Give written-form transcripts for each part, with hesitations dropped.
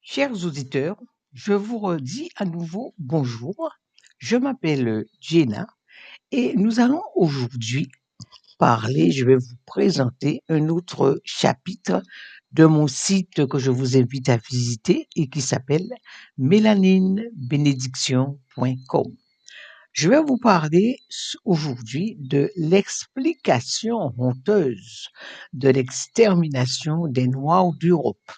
Chers auditeurs, je vous redis à nouveau bonjour. Je m'appelle Jenna et nous allons aujourd'hui je vais vous présenter un autre chapitre de mon site que je vous invite à visiter et qui s'appelle melaninebénédiction.com. Je vais vous parler aujourd'hui de l'explication honteuse de l'extermination des Noirs d'Europe.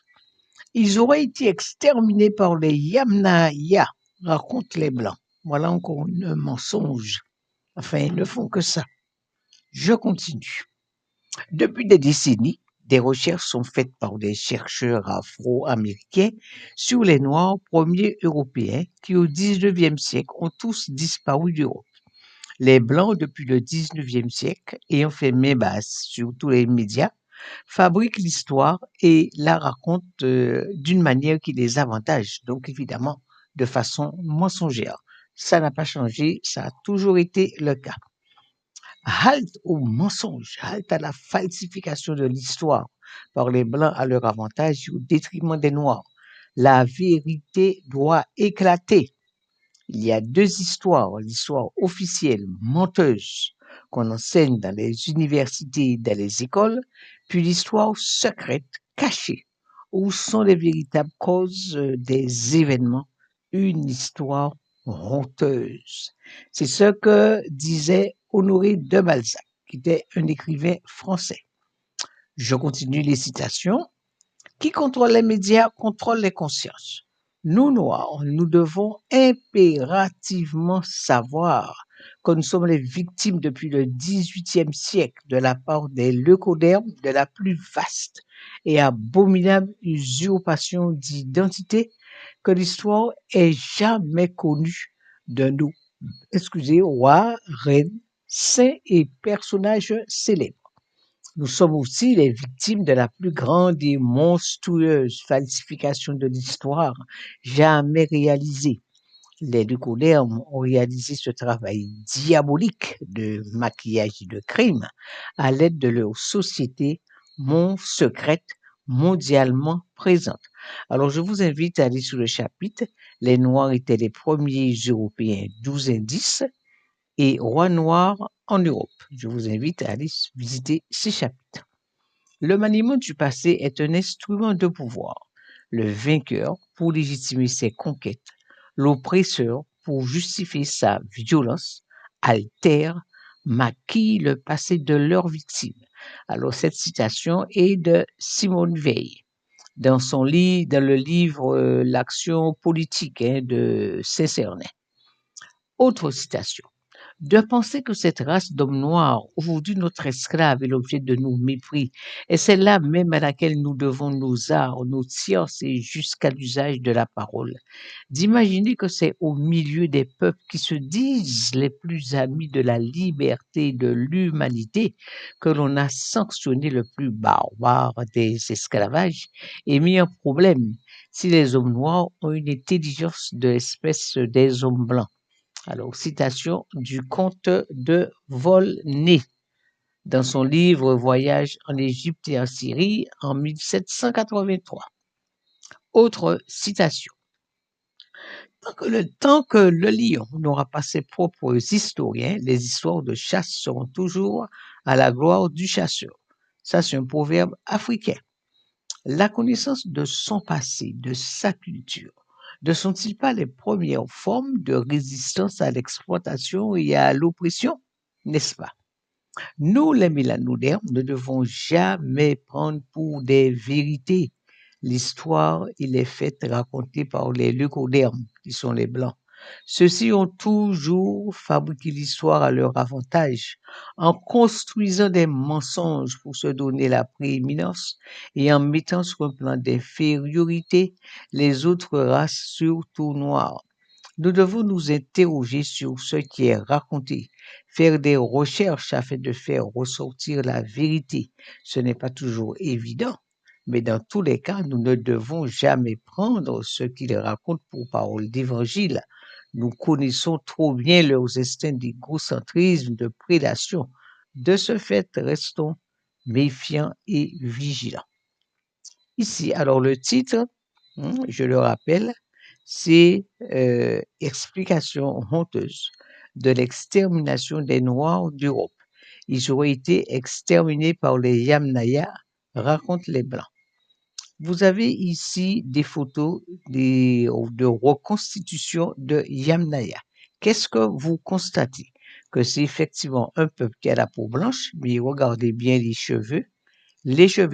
Ils auraient été exterminés par les Yamnaya, racontent les Blancs. Voilà encore un mensonge. Enfin, ils ne font que ça. Je continue. Depuis des décennies, des recherches sont faites par des chercheurs afro-américains sur les Noirs premiers européens qui, au XIXe siècle, ont tous disparu d'Europe. Les Blancs, depuis le XIXe siècle, ayant fait main basse sur tous les médias, fabriquent l'histoire et la racontent d'une manière qui les avantage, donc évidemment de façon mensongère. Ça n'a pas changé, ça a toujours été le cas. Halte au mensonge, halte à la falsification de l'histoire par les Blancs à leur avantage et au détriment des Noirs. La vérité doit éclater. Il y a deux histoires, l'histoire officielle, menteuse, qu'on enseigne dans les universités et dans les écoles, puis l'histoire secrète, cachée, où sont les véritables causes des événements, une histoire honteuse. C'est ce que disait Honoré de Balzac, qui était un écrivain français. Je continue les citations. Qui contrôle les médias contrôle les consciences. Nous, Noirs, nous devons impérativement savoir que nous sommes les victimes depuis le XVIIIe siècle de la part des leucodermes de la plus vaste et abominable usurpation d'identité que l'histoire ait jamais connue de nous. Rois, reines, saints et personnages célèbres. Nous sommes aussi les victimes de la plus grande et monstrueuse falsification de l'histoire jamais réalisée. Les Ducodermes ont réalisé ce travail diabolique de maquillage et de crime à l'aide de leur société secrète mondialement présente. Alors, je vous invite à aller sur le chapitre. Les Noirs étaient les premiers Européens 12 indices et Rois Noirs en Europe. Je vous invite à aller visiter ces chapitres. Le maniement du passé est un instrument de pouvoir. Le vainqueur pour légitimer ses conquêtes, l'oppresseur pour justifier sa violence, altère, maquille le passé de leurs victimes. Alors cette citation est de Simone Veil dans le livre L'action politique de Saint-Cernin. Autre citation. De penser que cette race d'hommes noirs, aujourd'hui notre esclave, est l'objet de nos mépris, et c'est là même à laquelle nous devons nos arts, nos sciences et jusqu'à l'usage de la parole. D'imaginer que c'est au milieu des peuples qui se disent les plus amis de la liberté et de l'humanité que l'on a sanctionné le plus barbare des esclavages et mis en problème si les hommes noirs ont une intelligence de l'espèce des hommes blancs. Alors, citation du comte de Volney dans son livre Voyage en Égypte et en Syrie en 1783. Autre citation. Tant que le lion n'aura pas ses propres historiens, les histoires de chasse seront toujours à la gloire du chasseur. Ça, c'est un proverbe africain. La connaissance de son passé, de sa culture, ne sont-ils pas les premières formes de résistance à l'exploitation et à l'oppression, n'est-ce pas? Nous, les mélanodermes, ne devons jamais prendre pour des vérités l'histoire et les faits racontés par les leucodermes, qui sont les blancs. Ceux-ci ont toujours fabriqué l'histoire à leur avantage, en construisant des mensonges pour se donner la prééminence et en mettant sur un plan d'infériorité les autres races, surtout noires. Nous devons nous interroger sur ce qui est raconté, faire des recherches afin de faire ressortir la vérité. Ce n'est pas toujours évident, mais dans tous les cas, nous ne devons jamais prendre ce qu'ils racontent pour parole d'évangile. Nous connaissons trop bien leurs instincts d'égocentrisme, de prédation. De ce fait, restons méfiants et vigilants. Ici, alors le titre, Je le rappelle, c'est explication honteuse de l'extermination des Noirs d'Europe. Ils auraient été exterminés par les Yamnaya, racontent les Blancs. Vous avez ici des photos de reconstitution de Yamnaya. Qu'est-ce que vous constatez? Que c'est effectivement un peuple qui a la peau blanche, mais regardez bien les cheveux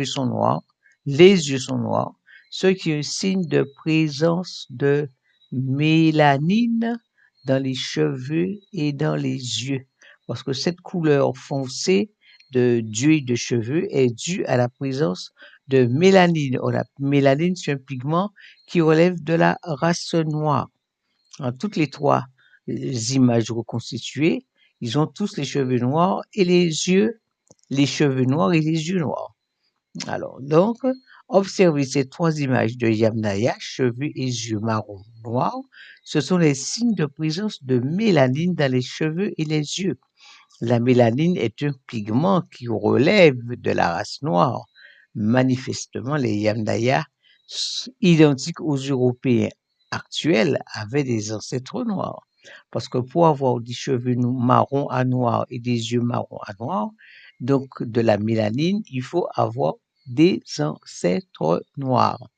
sont noirs, les yeux sont noirs, ce qui est un signe de présence de mélanine dans les cheveux et dans les yeux. Parce que cette couleur foncée d'huile de cheveux est due à la présence de mélanine. Or, la mélanine, c'est un pigment qui relève de la race noire. En toutes les trois images reconstituées, ils ont tous les cheveux noirs et les cheveux noirs et les yeux noirs. Alors, donc, observez ces trois images de Yamnaya, cheveux et yeux marron noirs. Ce sont les signes de présence de mélanine dans les cheveux et les yeux. La mélanine est un pigment qui relève de la race noire. Manifestement, les Yamnaya, identiques aux Européens actuels, avaient des ancêtres noirs. Parce que pour avoir des cheveux marrons à noirs et des yeux marrons à noirs, donc de la mélanine, il faut avoir des ancêtres noirs.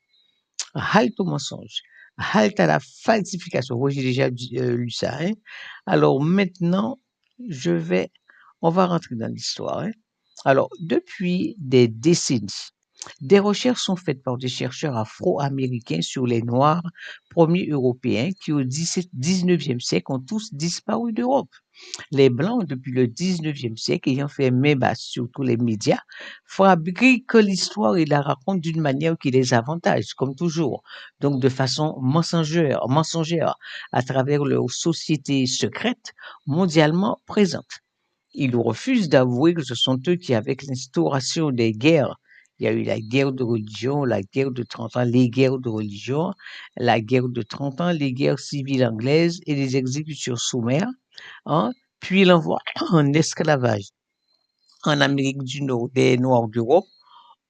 Halte au mensonge, halte à la falsification. Oui, j'ai déjà lu ça. Hein. Alors maintenant, on va rentrer dans l'histoire. Hein. Alors, depuis des décennies, des recherches sont faites par des chercheurs afro-américains sur les Noirs premiers européens qui, au 19e siècle, ont tous disparu d'Europe. Les Blancs, depuis le 19e siècle, ayant fait main basse sur tous les médias, fabriquent l'histoire et la racontent d'une manière qui les avantage, comme toujours, donc de façon mensongère à travers leurs sociétés secrètes mondialement présentes. Ils refusent d'avouer que ce sont eux qui, avec l'instauration des guerres, il y a eu la guerre de religion, la guerre de 30 ans, les guerres de religion, la guerre de 30 ans, les guerres civiles anglaises et les exécutions sommaires, hein, puis l'envoi en esclavage en Amérique du Nord des Noirs d'Europe.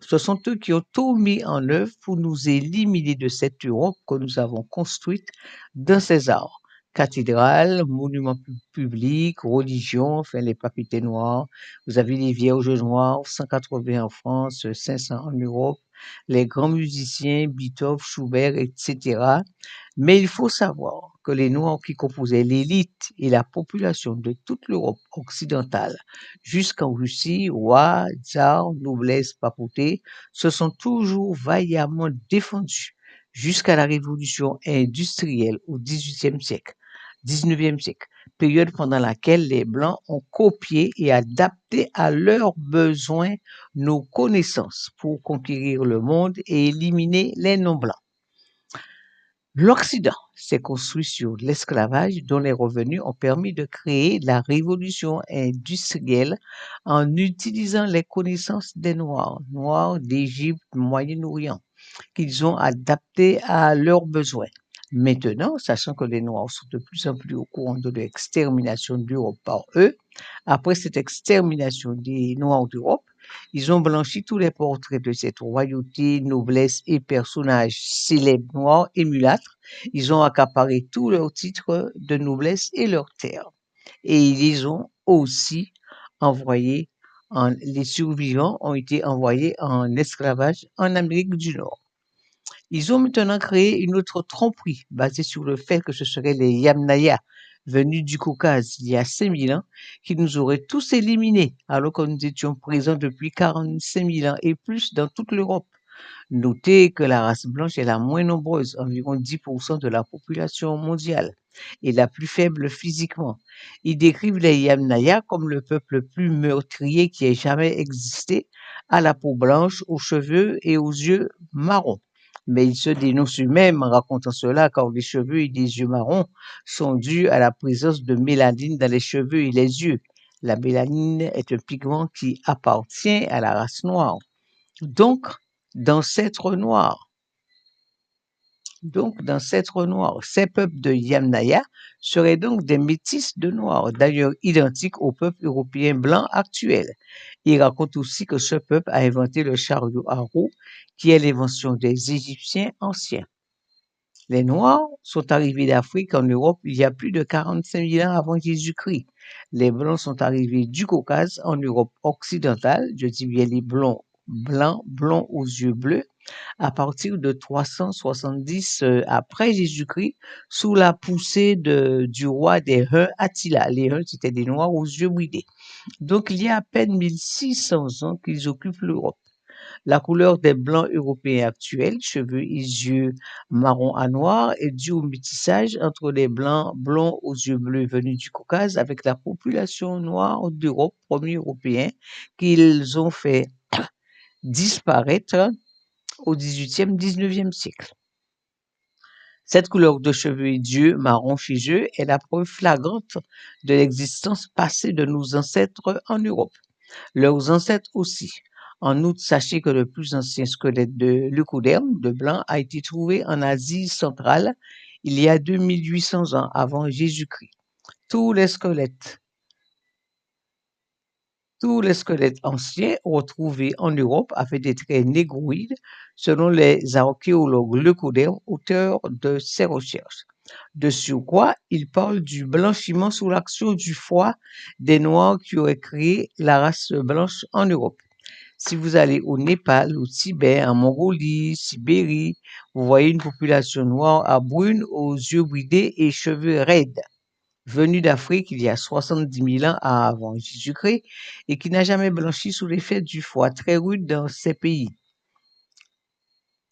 Ce sont eux qui ont tout mis en œuvre pour nous éliminer de cette Europe que nous avons construite dans ces arts. Cathédrales, monuments publics, religions, enfin les papiers noirs. Vous avez les vierges noires, 180 en France, 500 en Europe, les grands musiciens, Beethoven, Schubert, etc. Mais il faut savoir que les Noirs qui composaient l'élite et la population de toute l'Europe occidentale, jusqu'en Russie, rois, tsars, noblesse, papauté, se sont toujours vaillamment défendus jusqu'à la révolution industrielle au XVIIIe siècle, XIXe siècle, période pendant laquelle les Blancs ont copié et adapté à leurs besoins nos connaissances pour conquérir le monde et éliminer les non-Blancs. L'Occident s'est construit sur l'esclavage dont les revenus ont permis de créer la révolution industrielle en utilisant les connaissances des Noirs d'Égypte, Moyen-Orient, qu'ils ont adaptées à leurs besoins. Maintenant, sachant que les Noirs sont de plus en plus au courant de l'extermination de l'Europe par eux, après cette extermination des Noirs d'Europe, ils ont blanchi tous les portraits de cette royauté, noblesse et personnages célèbres noirs et mulâtres. Ils ont accaparé tous leurs titres de noblesse et leurs terres. Et ils les ont aussi envoyés, les survivants ont été envoyés en esclavage en Amérique du Nord. Ils ont maintenant créé une autre tromperie basée sur le fait que ce seraient les Yamnaya venus du Caucase il y a 5000 ans qui nous auraient tous éliminés alors que nous étions présents depuis 45 000 ans et plus dans toute l'Europe. Notez que la race blanche est la moins nombreuse, environ 10% de la population mondiale, et la plus faible physiquement. Ils décrivent les Yamnaya comme le peuple le plus meurtrier qui ait jamais existé, à la peau blanche, aux cheveux et aux yeux marrons. Mais ils se dénoncent eux-mêmes en racontant cela car les cheveux et les yeux marrons sont dus à la présence de mélanine dans les cheveux et les yeux. La mélanine est un pigment qui appartient à la race noire. Donc, d'ancêtres noirs. D'ancêtres noirs. Ces peuples de Yamnaya seraient donc des métis de noirs, d'ailleurs identiques aux peuples européens blancs actuels. Il raconte aussi que ce peuple a inventé le chariot à roues, qui est l'invention des Égyptiens anciens. Les Noirs sont arrivés d'Afrique en Europe il y a plus de 45 000 ans avant Jésus-Christ. Les Blancs sont arrivés du Caucase en Europe occidentale, je dis bien les blonds aux yeux bleus, à partir de 370 après Jésus-Christ, sous la poussée du roi des Huns, Attila. Les Huns, c'était des Noirs aux yeux bridés. Donc, il y a à peine 1600 ans qu'ils occupent l'Europe. La couleur des Blancs européens actuels, cheveux et yeux marron à noir, est due au métissage entre les Blancs blonds aux yeux bleus venus du Caucase avec la population noire d'Europe, premiers Européens, qu'ils ont fait disparaître au XVIIIe, XIXe siècle. Cette couleur de cheveux et d'yeux marron chez eux est la preuve flagrante de l'existence passée de nos ancêtres en Europe. Leurs ancêtres aussi. En outre, sachez que le plus ancien squelette de leucoderme, de blanc, a été trouvé en Asie centrale il y a 2800 ans avant Jésus-Christ. Tous les squelettes anciens retrouvés en Europe avaient des traits négroïdes, selon les archéologues leucodermes, auteurs de ces recherches. De surcroît, ils parlent du blanchiment sous l'action du foie des Noirs qui auraient créé la race blanche en Europe. Si vous allez au Népal, au Tibet, en Mongolie, Sibérie, vous voyez une population noire à brune, aux yeux bridés et cheveux raides, venue d'Afrique il y a 70 000 ans avant Jésus-Christ et qui n'a jamais blanchi sous l'effet du foie très rude dans ces pays.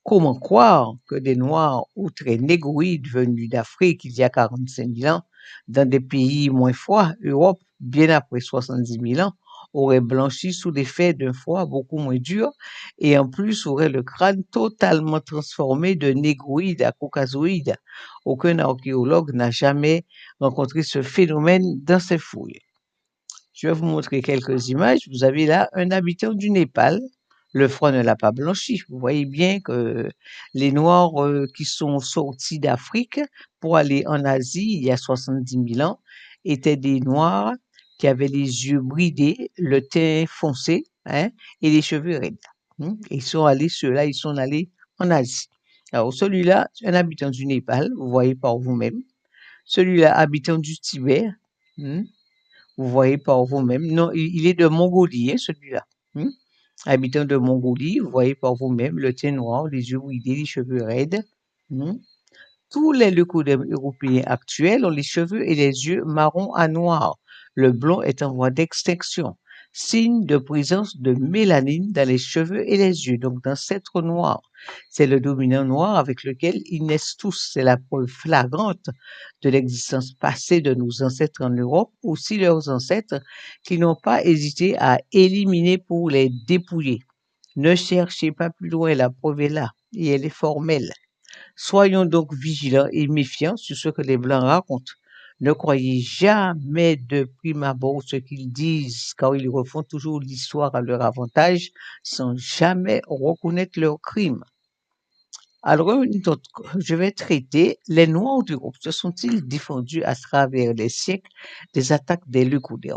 Comment croire que des Noirs ou très négroïdes venus d'Afrique il y a 45 000 ans, dans des pays moins froids, Europe, bien après 70 000 ans, auraient blanchi sous l'effet d'un foie beaucoup moins dur et en plus auraient le crâne totalement transformé de négroïde à caucasoïde. Aucun archéologue n'a jamais rencontré ce phénomène dans ses fouilles. Je vais vous montrer quelques images. Vous avez là un habitant du Népal. Le froid ne l'a pas blanchi. Vous voyez bien que les Noirs qui sont sortis d'Afrique pour aller en Asie il y a 70 000 ans étaient des Noirs qui avaient les yeux bridés, le teint foncé et les cheveux raides. Ceux-là, ils sont allés en Asie. Alors celui-là, un habitant du Népal, vous voyez par vous-même. Celui-là, habitant du Tibet. Vous voyez par vous-même. Non, il est de Mongolie, celui-là. Habitant de Mongolie, vous voyez par vous-même le teint noir, les yeux bridés, les cheveux raides. Tous les leucodermes européens actuels ont les cheveux et les yeux marron à noir. Le blond est en voie d'extinction, signe de présence de mélanine dans les cheveux et les yeux, donc d'ancêtre noir. C'est le dominant noir avec lequel ils naissent tous. C'est la preuve flagrante de l'existence passée de nos ancêtres en Europe, aussi leurs ancêtres qui n'ont pas hésité à éliminer pour les dépouiller. Ne cherchez pas plus loin, la preuve est là, et elle est formelle. Soyons donc vigilants et méfiants sur ce que les Blancs racontent. Ne croyez jamais de prime abord ce qu'ils disent, car ils refont toujours l'histoire à leur avantage sans jamais reconnaître leurs crimes. Alors, je vais traiter les Noirs d'Europe. Se sont-ils défendus à travers les siècles des attaques des leucodermes?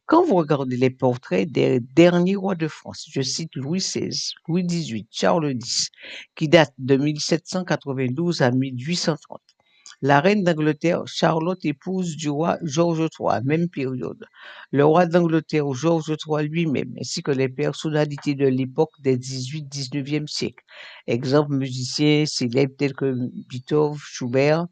Quand vous regardez les portraits des derniers rois de France, je cite Louis XVI, Louis XVIII, Charles X, qui datent de 1792 à 1830. La reine d'Angleterre, Charlotte, épouse du roi Georges III, même période. Le roi d'Angleterre, Georges III lui-même, ainsi que les personnalités de l'époque des 18-19e siècles. Exemple musiciens célèbres tels que Beethoven, Schubert.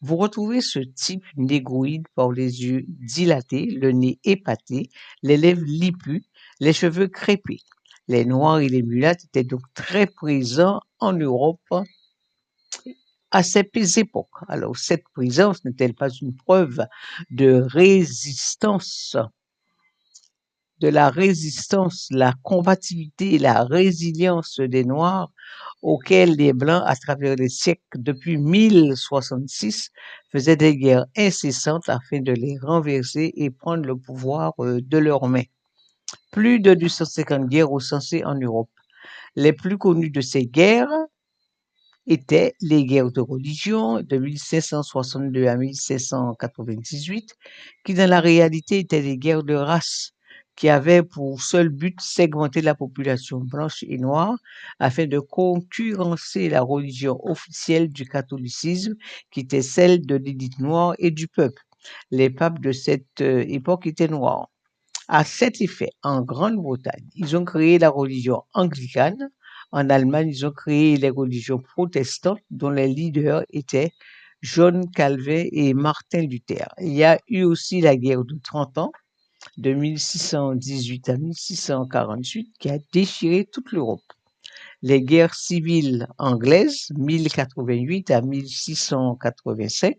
Vous retrouvez ce type négroïde par les yeux dilatés, le nez épaté, les lèvres lippues, les cheveux crêpés. Les Noirs et les mulattes étaient donc très présents en Europe à cette époque. Alors, cette présence n'est-elle pas une preuve de résistance, la combativité et la résilience des Noirs auxquels les Blancs, à travers les siècles, depuis 1066, faisaient des guerres incessantes afin de les renverser et prendre le pouvoir de leurs mains. Plus de 250 guerres recensées en Europe. Les plus connues de ces guerres étaient les guerres de religion de 1562 à 1598, qui dans la réalité étaient des guerres de race, qui avait pour seul but segmenter la population blanche et noire afin de concurrencer la religion officielle du catholicisme, qui était celle de l'élite noire et du peuple. Les papes de cette époque étaient noirs. À cet effet, en Grande-Bretagne, ils ont créé la religion anglicane. En Allemagne, ils ont créé les religions protestantes dont les leaders étaient John Calvin et Martin Luther. Il y a eu aussi la guerre de 30 ans, de 1618 à 1648, qui a déchiré toute l'Europe. Les guerres civiles anglaises, 1088 à 1685,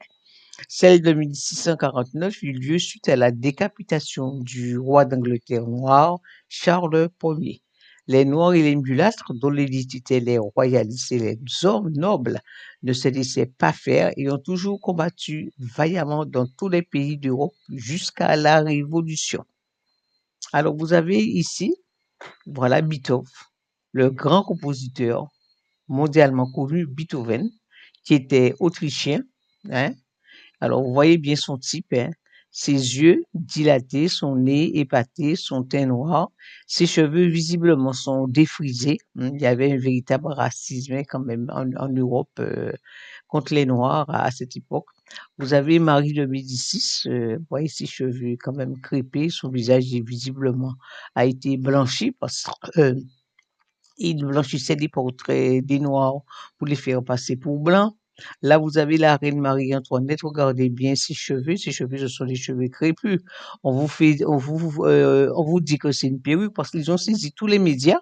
celle de 1649 eut lieu suite à la décapitation du roi d'Angleterre noir, Charles Ier. Les Noirs et les mulâtres, dont l'élite était les royalistes et les hommes nobles, ne se laissaient pas faire et ont toujours combattu vaillamment dans tous les pays d'Europe jusqu'à la Révolution. Alors vous avez ici, voilà Beethoven, le grand compositeur mondialement connu Beethoven, qui était autrichien, hein. Alors, vous voyez bien son type, hein. Ses yeux dilatés, son nez épaté, son teint noir, ses cheveux visiblement sont défrisés. Il y avait un véritable racisme quand même en Europe contre les Noirs à cette époque. Vous avez Marie de Médicis, vous voyez ses cheveux quand même crépés, son visage visiblement a été blanchi parce que il blanchissait des portraits des Noirs pour les faire passer pour blancs. Là, vous avez la reine Marie-Antoinette. Regardez bien ses cheveux. Ses cheveux, ce sont des cheveux crépus. On vous dit que c'est une perruque parce qu'ils ont saisi tous les médias.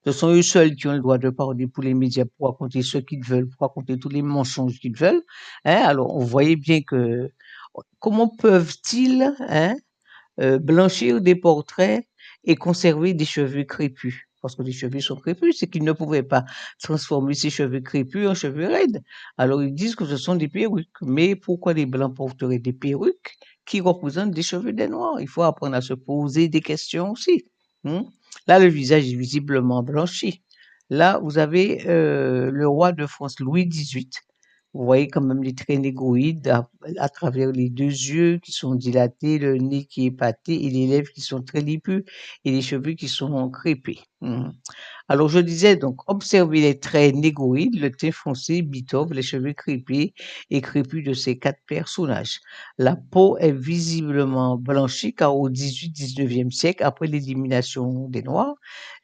Ce sont eux seuls qui ont le droit de parler pour les médias, pour raconter ce qu'ils veulent, pour raconter tous les mensonges qu'ils veulent. Hein? Alors, on voyait bien que comment peuvent-ils, hein, blanchir des portraits et conserver des cheveux crépus. Parce que les cheveux sont crépus, c'est qu'ils ne pouvaient pas transformer ces cheveux crépus en cheveux raides. Alors ils disent que ce sont des perruques. Mais pourquoi les blancs porteraient des perruques qui représentent des cheveux des noirs? Il faut apprendre à se poser des questions aussi. Là, le visage est visiblement blanchi. Là, vous avez le roi de France, Louis XVIII. Vous voyez quand même les traits négroïdes à travers les deux yeux qui sont dilatés, le nez qui est épaté et les lèvres qui sont très lipus et les cheveux qui sont crépés. Alors je disais donc, observez les traits négroïdes, le teint foncé, bitove, les cheveux crépés et crépus de ces quatre personnages. La peau est visiblement blanchie car au 18-19e siècle, après l'élimination des Noirs,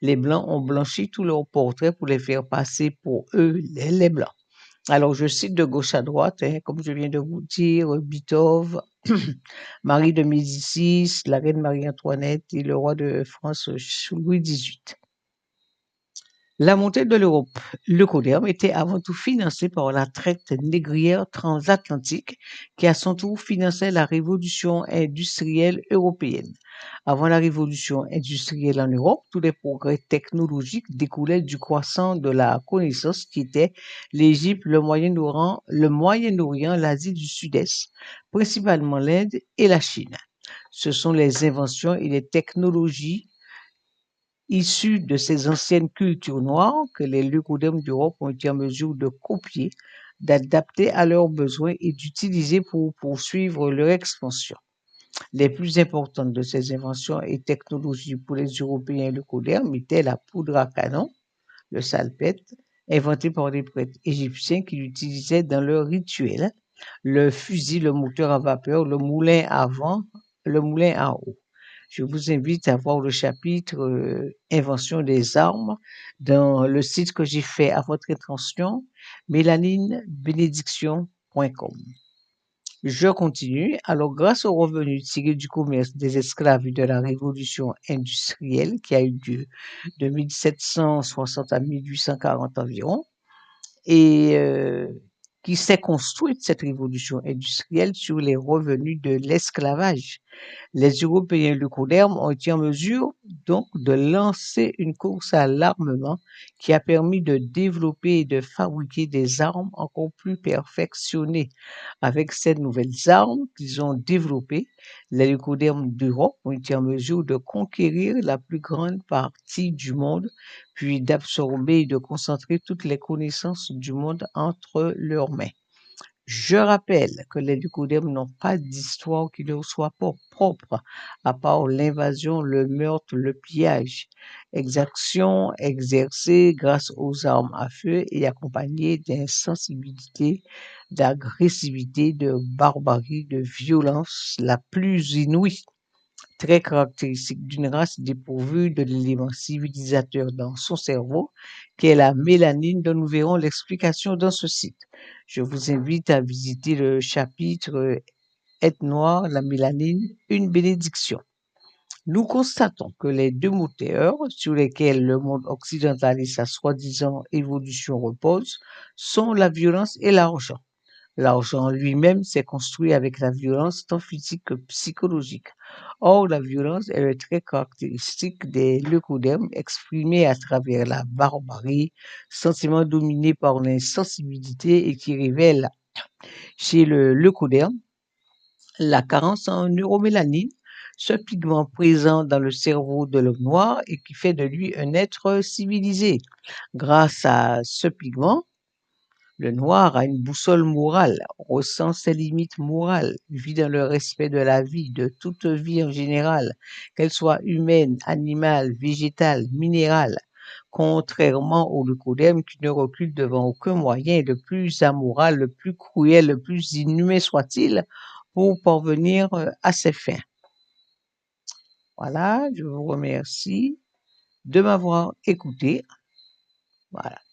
les Blancs ont blanchi tous leurs portraits pour les faire passer pour eux les Blancs. Alors, je cite de gauche à droite, hein, comme je viens de vous dire, Beethoven, Marie de Médicis, la reine Marie-Antoinette et le roi de France, Louis XVIII. La montée de l'Europe, le commerce, était avant tout financé par la traite négrière transatlantique qui à son tour finançait la révolution industrielle européenne. Avant la révolution industrielle en Europe, tous les progrès technologiques découlaient du croissant de la connaissance qui était l'Égypte, le Moyen-Orient, l'Asie du Sud-Est, principalement l'Inde et la Chine. Ce sont les inventions et les technologies issus de ces anciennes cultures noires que les leucodermes d'Europe ont été en mesure de copier, d'adapter à leurs besoins et d'utiliser pour poursuivre leur expansion. Les plus importantes de ces inventions et technologies pour les Européens leucodermes étaient la poudre à canon, le salpêtre, inventé par les prêtres égyptiens qui l'utilisaient dans leurs rituels, le fusil, le moteur à vapeur, le moulin à vent, le moulin à eau. Je vous invite à voir le chapitre Invention des armes dans le site que j'ai fait à votre intention, mélaninebénédiction.com. Je continue. Alors, grâce aux revenus tirés du commerce des esclaves et de la révolution industrielle qui a eu lieu de 1760 à 1840 environ, et qui s'est construite cette révolution industrielle sur les revenus de l'esclavage. Les Européens leucodermes ont été en mesure donc de lancer une course à l'armement qui a permis de développer et de fabriquer des armes encore plus perfectionnées. Avec ces nouvelles armes qu'ils ont développées, les leucodermes d'Europe ont été en mesure de conquérir la plus grande partie du monde, puis d'absorber et de concentrer toutes les connaissances du monde entre leurs mains. Je rappelle que les leucodèmes n'ont pas d'histoire qui leur soit propre, à part l'invasion, le meurtre, le pillage, exactions exercées grâce aux armes à feu et accompagnées d'insensibilité, d'agressivité, de barbarie, de violence la plus inouïe, très caractéristique d'une race dépourvue de l'élément civilisateur dans son cerveau, qui est la mélanine, dont nous verrons l'explication dans ce site. Je vous invite à visiter le chapitre Être noir, la mélanine, une bénédiction. Nous constatons que les deux moteurs sur lesquels le monde occidental et sa soi-disant évolution reposent sont la violence et l'argent. L'argent lui-même s'est construit avec la violence tant physique que psychologique. Or, la violence est le trait caractéristique des leucodermes exprimé à travers la barbarie, sentiment dominé par l'insensibilité et qui révèle chez le leucoderme la carence en neuromélanine, ce pigment présent dans le cerveau de l'homme noir et qui fait de lui un être civilisé. Grâce à ce pigment, le noir a une boussole morale, ressent ses limites morales, vit dans le respect de la vie, de toute vie en général, qu'elle soit humaine, animale, végétale, minérale, contrairement au leucodème qui ne recule devant aucun moyen, le plus amoral, le plus cruel, le plus inhumain soit-il, pour parvenir à ses fins. Voilà, je vous remercie de m'avoir écouté. Voilà.